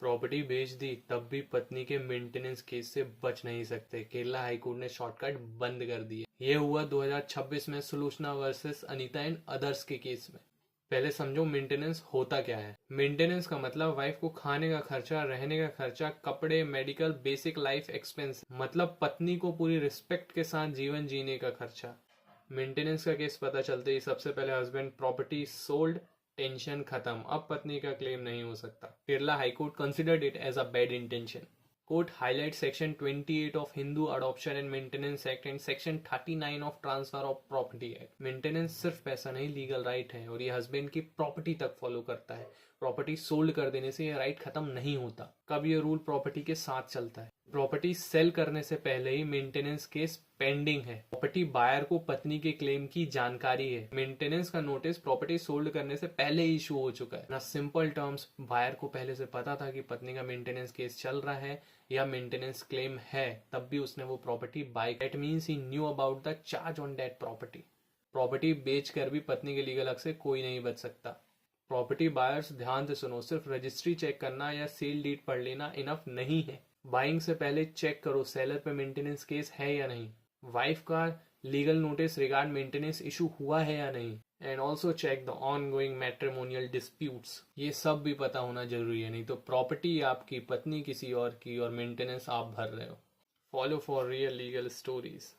Property बेच दी तब भी पत्नी के मेंटेनेंस केस से बच नहीं सकते। केरला हाईकोर्ट ने शॉर्टकट बंद कर दिए। ये हुआ 2026 में Sulochana versus Anita and others के केस में। पहले समझो मेंटेनेंस होता क्या है। मेंटेनेंस का मतलब वाइफ को खाने का खर्चा, रहने का खर्चा, कपड़े, मेडिकल, बेसिक लाइफ एक्सपेंस, मतलब पत्नी को पूरी रिस्पेक्ट के साथ जीवन जीने का खर्चा। मेंटेनेंस का केस पता चलते ही सबसे पहले हस्बैंड प्रॉपर्टी सोल्ड, टेंशन खत्म, अब पत्नी का क्लेम नहीं हो सकता। Kerala high court considered it as a bad intention. Court highlight section 28 of Hindu adoption and maintenance act and section 39 of transfer of property act. Maintenance सिर्फ पैसा नहीं, लीगल राइट है और ये हस्बैंड की प्रॉपर्टी तक फॉलो करता है। प्रॉपर्टी सोल्ड कर देने से ये राइट खत्म नहीं होता। कब ये रूल प्रॉपर्टी के साथ चलता है? प्रॉपर्टी सेल करने से पहले ही मेंटेनेंस केस पेंडिंग है। प्रॉपर्टी बायर को पत्नी के क्लेम की जानकारी है। मेंटेनेंस का नोटिस प्रॉपर्टी सोल्ड करने से पहले ही इशू हो चुका है ना। सिंपल टर्म्स, बायर को पहले से पता था कि पत्नी का मेंटेनेंस केस चल रहा है या मेंटेनेंस क्लेम है, तब भी उसने वो property bye. That means he knew about the charge on that property. Property बेच कर भी पत्नी के लीगल हक से कोई नहीं बच सकता। प्रॉपर्टी बायर्स ध्यान से सुनो, सिर्फ रजिस्ट्री चेक करना या सेल डीड पढ़ लेना इनफ नहीं है। बाइंग से पहले चेक करो सेलर पे मेंटेनेंस केस है या नहीं, वाइफ का legal notice regard maintenance issue हुआ है या नहीं, and also check the ongoing matrimonial disputes. ये सब भी पता होना जरूरी है, नहीं तो प्रॉपर्टी आपकी, पत्नी किसी और की और मेंटेनेंस आप भर रहे हो। Follow for real legal stories.